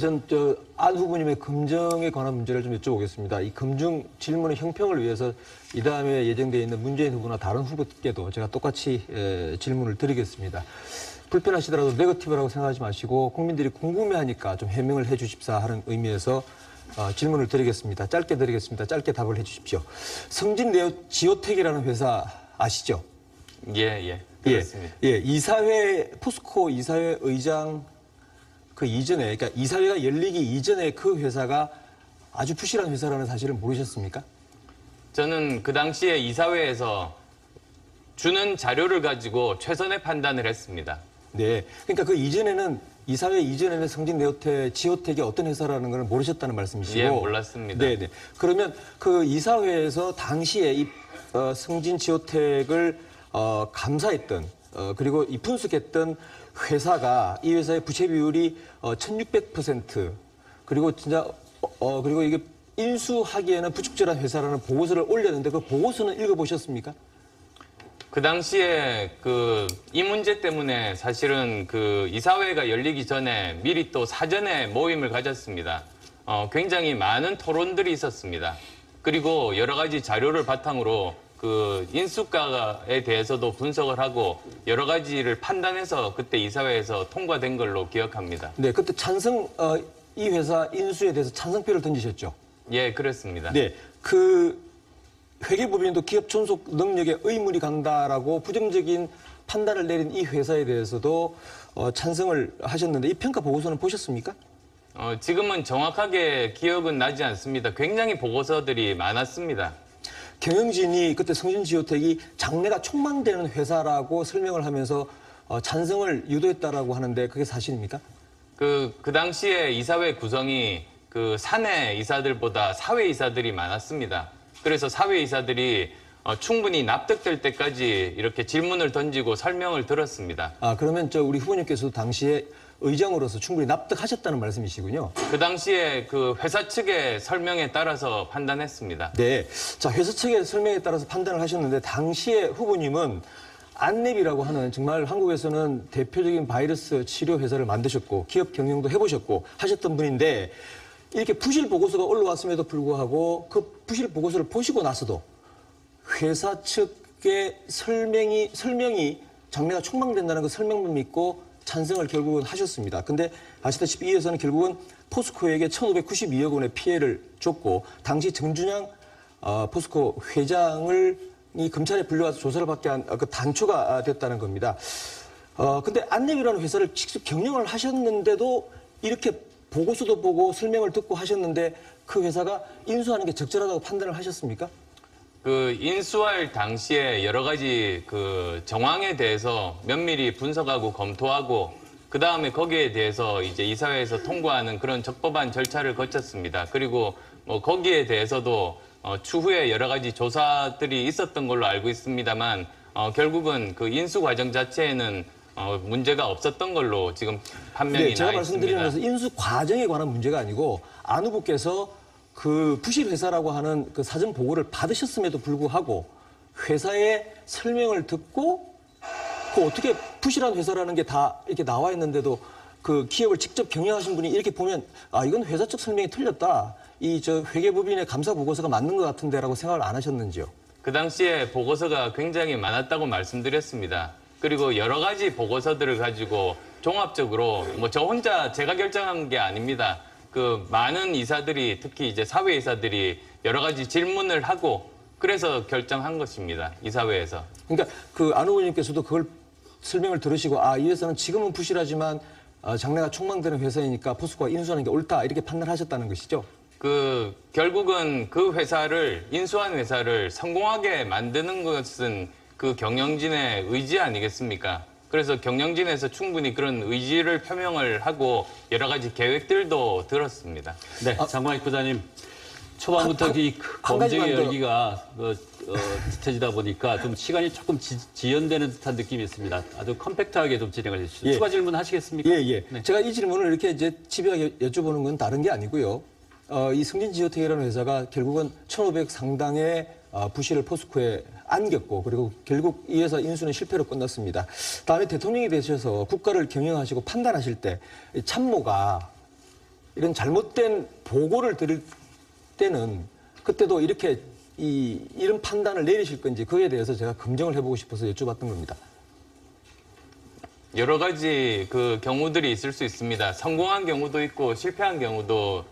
우선 안 후보님의 검증에 관한 문제를 좀 여쭤보겠습니다. 이 검증 질문의 형평을 위해서 이 다음에 예정되어 있는 문재인 후보나 다른 후보께도 제가 똑같이 질문을 드리겠습니다. 불편하시더라도 네거티브라고 생각하지 마시고 국민들이 궁금해하니까 좀 해명을 해 주십사 하는 의미에서 질문을 드리겠습니다. 짧게 드리겠습니다. 짧게 답을 해 주십시오. 성진 지오텍이라는 회사 아시죠? 예. 그렇습니다. 예, 이사회, 포스코 이사회 의장 그 이전에, 그러니까 이사회가 열리기 이전에 그 회사가 아주 부실한 회사라는 사실을 모르셨습니까? 저는 그 당시에 이사회에서 주는 자료를 가지고 최선의 판단을 했습니다. 네. 그러니까 그 이전에는, 이사회 이전에는 성진 지오텍이 어떤 회사라는 걸 모르셨다는 말씀이시고. 예, 몰랐습니다. 네네. 그러면 그 이사회에서 당시에 이 성진 지오텍을 감사했던, 그리고 이 분석했던 회사가 이 회사의 부채 비율이 1600% 그리고 진짜 그리고 이게 인수하기에는 부적절한 회사라는 보고서를 올렸는데 그 보고서는 읽어보셨습니까? 그 당시에 이 문제 때문에 사실은 이사회가 열리기 전에 미리 또 사전에 모임을 가졌습니다. 굉장히 많은 토론들이 있었습니다. 그리고 여러 가지 자료를 바탕으로 인수가에 대해서도 분석을 하고 여러 가지를 판단해서 그때 이사회에서 통과된 걸로 기억합니다. 네, 그때 이 회사 인수에 대해서 찬성표를 던지셨죠? 예, 그렇습니다. 네, 회계법인도 기업 존속 능력에 의문이 간다라고 부정적인 판단을 내린 이 회사에 대해서도 찬성을 하셨는데 이 평가 보고서는 보셨습니까? 지금은 정확하게 기억은 나지 않습니다. 굉장히 보고서들이 많았습니다. 경영진이 그때 성진지오텍이 장래가 촉망되는 회사라고 설명을 하면서 찬성을 유도했다라고 하는데 그게 사실입니까? 그 당시에 이사회 구성이 사내 이사들보다 사회 이사들이 많았습니다. 그래서 사회 이사들이 충분히 납득될 때까지 이렇게 질문을 던지고 설명을 들었습니다. 그러면 우리 후보님께서도 당시에 의장으로서 충분히 납득하셨다는 말씀이시군요. 그 당시에 회사 측의 설명에 따라서 판단했습니다. 네. 자, 회사 측의 설명에 따라서 판단을 하셨는데 당시에 후보님은 안랩이라고 하는 정말 한국에서는 대표적인 바이러스 치료 회사를 만드셨고 기업 경영도 해보셨고 하셨던 분인데 이렇게 부실 보고서가 올라왔음에도 불구하고 그 부실 보고서를 보시고 나서도 회사 측의 설명이 장래가 촉망된다는 그 설명만 믿고 찬성을 결국은 하셨습니다. 근데 아시다시피 이 회사는 결국은 포스코에게 1,592억 원의 피해를 줬고 당시 정준양 포스코 회장을 이 검찰에 불려와서 조사를 받게 한 그 단초가 됐다는 겁니다. 근데 안랩이라는 회사를 직접 경영을 하셨는데도 이렇게 보고서도 보고 설명을 듣고 하셨는데 그 회사가 인수하는 게 적절하다고 판단을 하셨습니까? 인수할 당시에 여러 가지 정황에 대해서 면밀히 분석하고 검토하고 그 다음에 거기에 대해서 이제 이사회에서 통과하는 그런 적법한 절차를 거쳤습니다. 그리고 거기에 대해서도 추후에 여러 가지 조사들이 있었던 걸로 알고 있습니다만 결국은 인수 과정 자체에는 문제가 없었던 걸로 지금 판명이 나 있습니다. 제가 말씀드리는 것은 인수 과정에 관한 문제가 아니고 안 후보께서 부실 회사라고 하는 사전 보고를 받으셨음에도 불구하고 회사의 설명을 듣고 어떻게 부실한 회사라는 게 다 이렇게 나와 있는데도 기업을 직접 경영하신 분이 이렇게 보면 이건 회사 측 설명이 틀렸다. 회계법인의 감사 보고서가 맞는 것 같은데라고 생각을 안 하셨는지요? 그 당시에 보고서가 굉장히 많았다고 말씀드렸습니다. 그리고 여러 가지 보고서들을 가지고 종합적으로 저 혼자 제가 결정한 게 아닙니다. 많은 이사들이 특히 이제 사회 이사들이 여러 가지 질문을 하고 그래서 결정한 것입니다. 이사회에서. 그러니까 안 후보님께서도 그걸 설명을 들으시고 이 회사는 지금은 부실하지만 장래가 촉망되는 회사이니까 포스코가 인수하는 게 옳다 이렇게 판단하셨다는 것이죠? 결국은 인수한 회사를 성공하게 만드는 것은 경영진의 의지 아니겠습니까? 그래서 경영진에서 충분히 그런 의지를 표명을 하고 여러 가지 계획들도 들었습니다. 네, 장광익 부장님. 초반부터 이 검증의 열기가 짙어지다 보니까 좀 시간이 조금 지연되는 듯한 느낌이 있습니다. 아주 컴팩트하게 좀 진행을 해주시죠. 예. 추가 질문 하시겠습니까? 예. 네. 제가 이 질문을 이렇게 이제 집요하게 여쭤보는 건 다른 게 아니고요. 이 성진지오텍이라는 회사가 결국은 1,500 상당의 부실을 포스코에 안겼고 그리고 결국 이 회사 인수는 실패로 끝났습니다. 다음에 대통령이 되셔서 국가를 경영하시고 판단하실 때 참모가 이런 잘못된 보고를 드릴 때는 그때도 이렇게 이런 판단을 내리실 건지 그에 대해서 제가 검증을 해보고 싶어서 여쭤봤던 겁니다. 여러 가지 그 경우들이 있을 수 있습니다. 성공한 경우도 있고 실패한 경우도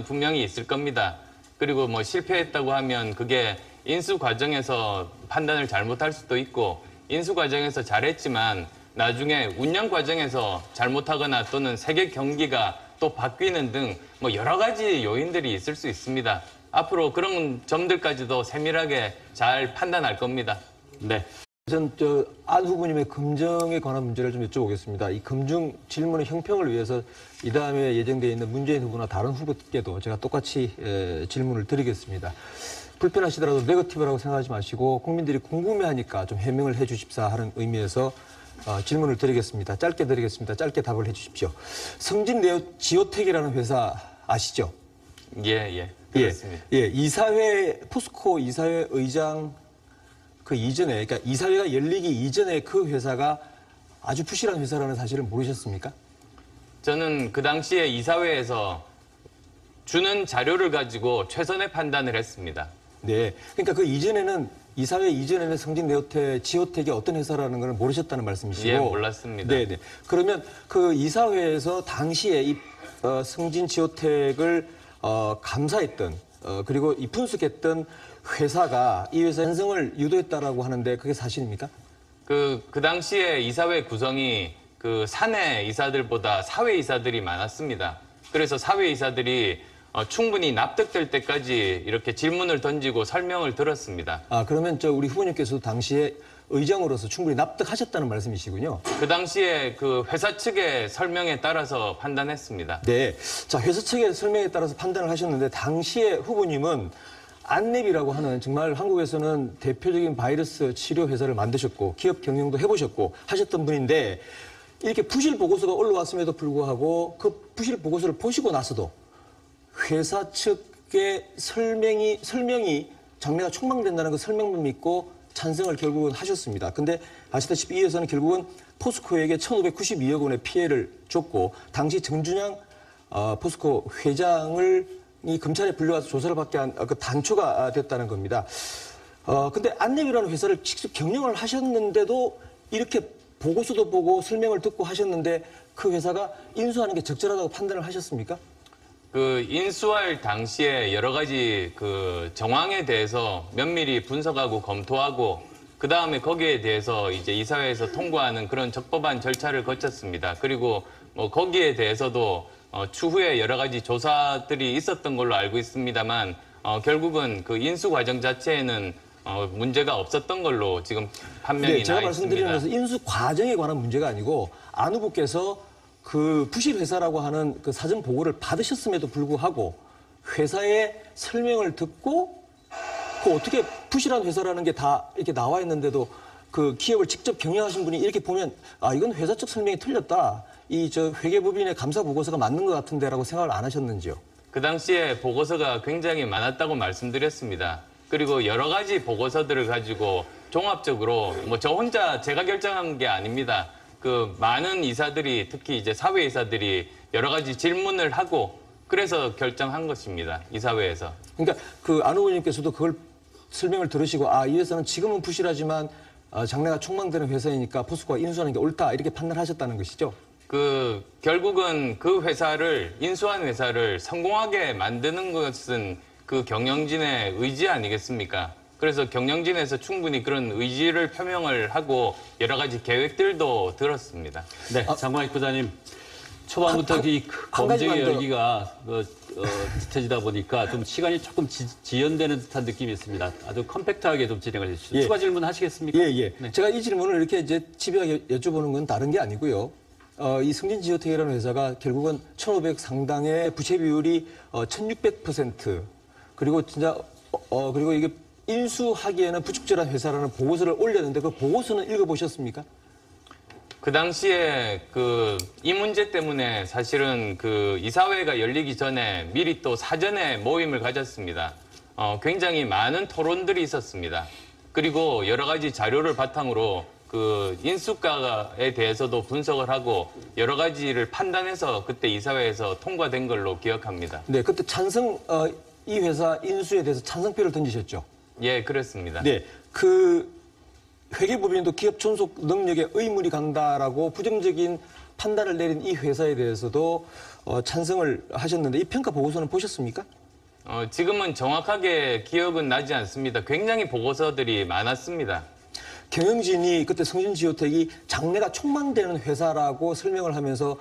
분명히 있을 겁니다. 그리고 뭐 실패했다고 하면 그게 인수 과정에서 판단을 잘못할 수도 있고 인수 과정에서 잘했지만 나중에 운영 과정에서 잘못하거나 또는 세계 경기가 또 바뀌는 등 뭐 여러 가지 요인들이 있을 수 있습니다. 앞으로 그런 점들까지도 세밀하게 잘 판단할 겁니다. 네. 전 안 후보님의 검증에 관한 문제를 좀 여쭤보겠습니다. 이 검증 질문의 형평을 위해서 이 다음에 예정되어 있는 문재인 후보나 다른 후보께도 제가 똑같이 질문을 드리겠습니다. 불편하시더라도 네거티브라고 생각하지 마시고 국민들이 궁금해하니까 좀 해명을 해 주십사 하는 의미에서 질문을 드리겠습니다. 짧게 드리겠습니다. 짧게 답을 해 주십시오. 성진지오텍이라는 회사 아시죠? 예, 그렇습니다. 이사회, 포스코 이사회 의장 그 이전에, 그러니까 이사회가 열리기 이전에 그 회사가 아주 부실한 회사라는 사실을 모르셨습니까? 저는 그 당시에 이사회에서 주는 자료를 가지고 최선의 판단을 했습니다. 네. 그러니까 그 이전에는 이사회 이전에는 지오텍이 어떤 회사라는 걸 모르셨다는 말씀이시고. 예, 몰랐습니다. 네네. 그러면 그 이사회에서 당시에 이 성진지오텍을 감사했던 그리고 이 분석했던 회사가 이 회사 현성을 유도했다라고 하는데 그게 사실입니까? 그 당시에 이사회 구성이 그 사내 이사들보다 사회 이사들이 많았습니다. 그래서 사회 이사들이 충분히 납득될 때까지 이렇게 질문을 던지고 설명을 들었습니다. 그러면 우리 후보님께서도 당시에 의장으로서 충분히 납득하셨다는 말씀이시군요. 그 당시에 그 회사 측의 설명에 따라서 판단했습니다. 네. 자, 회사 측의 설명에 따라서 판단을 하셨는데 당시에 후보님은 안랩이라고 하는 정말 한국에서는 대표적인 바이러스 치료 회사를 만드셨고 기업 경영도 해보셨고 하셨던 분인데 이렇게 부실 보고서가 올라왔음에도 불구하고 그 부실 보고서를 보시고 나서도 회사 측의 설명이 장래가 촉망된다는 그 설명만 믿고 찬성을 결국은 하셨습니다. 근데 아시다시피 이 회사는 결국은 포스코에게 1,592억 원의 피해를 줬고 당시 정준양 포스코 회장을 이 검찰에 불려와서 조사를 받게 한 그 단초가 됐다는 겁니다. 근데 안랩이라는 회사를 직접 경영을 하셨는데도 이렇게 보고서도 보고 설명을 듣고 하셨는데 그 회사가 인수하는 게 적절하다고 판단을 하셨습니까? 그 인수할 당시에 여러 가지 그 정황에 대해서 면밀히 분석하고 검토하고 그 다음에 거기에 대해서 이제 이사회에서 통과하는 그런 적법한 절차를 거쳤습니다. 그리고 뭐 거기에 대해서도 추후에 여러 가지 조사들이 있었던 걸로 알고 있습니다만 결국은 그 인수 과정 자체에는 문제가 없었던 걸로 지금 판명이 제가 나 말씀드리는 있습니다. 것은 인수 과정에 관한 문제가 아니고 안 후보께서 그 부실 회사라고 하는 그 사전 보고를 받으셨음에도 불구하고 회사의 설명을 듣고 그 어떻게 부실한 회사라는 게 다 이렇게 나와 있는데도 그 기업을 직접 경영하신 분이 이렇게 보면 이건 회사 측 설명이 틀렸다. 회계법인의 감사 보고서가 맞는 것 같은데라고 생각을 안 하셨는지요? 그 당시에 보고서가 굉장히 많았다고 말씀드렸습니다. 그리고 여러 가지 보고서들을 가지고 종합적으로 뭐 저 혼자 제가 결정한 게 아닙니다. 그 많은 이사들이 특히 이제 사회 이사들이 여러 가지 질문을 하고 그래서 결정한 것입니다. 이사회에서. 그러니까 그 안 후보님께서도 그걸 설명을 들으시고 이 회사는 지금은 부실하지만 장래가 촉망되는 회사이니까 포스코가 인수하는 게 옳다 이렇게 판단하셨다는 것이죠? 결국은 그 회사를 인수한 회사를 성공하게 만드는 것은 그 경영진의 의지 아니겠습니까? 그래서 경영진에서 충분히 그런 의지를 표명을 하고 여러 가지 계획들도 들었습니다. 네, 장광익 부장님. 초반부터 이 검증의 열기가 짙어지다 보니까 좀 시간이 조금 지연되는 듯한 느낌이 있습니다. 아주 컴팩트하게 좀 진행을 해주시죠. 추가 질문 하시겠습니까? 예. 네. 제가 이 질문을 이렇게 이제 집요하게 여쭤보는 건 다른 게 아니고요. 이 성진지오텍이라는 회사가 결국은 1,500 상당의 부채 비율이 1,600% 그리고 진짜 그리고 이게 인수하기에는 부적절한 회사라는 보고서를 올렸는데 그 보고서는 읽어보셨습니까? 그 당시에 이 문제 때문에 사실은 이사회가 열리기 전에 미리 또 사전에 모임을 가졌습니다. 굉장히 많은 토론들이 있었습니다. 그리고 여러 가지 자료를 바탕으로 그 인수가에 대해서도 분석을 하고 여러 가지를 판단해서 그때 이사회에서 통과된 걸로 기억합니다. 네, 그때 이 회사 인수에 대해서 찬성표를 던지셨죠? 예, 그렇습니다. 네, 그 회계법인도 기업 존속 능력에 의문이 간다라고 부정적인 판단을 내린 이 회사에 대해서도 찬성을 하셨는데 이 평가 보고서는 보셨습니까? 지금은 정확하게 기억은 나지 않습니다. 굉장히 보고서들이 많았습니다. 경영진이 그때 성진지오텍이 장래가 촉망되는 회사라고 설명을 하면서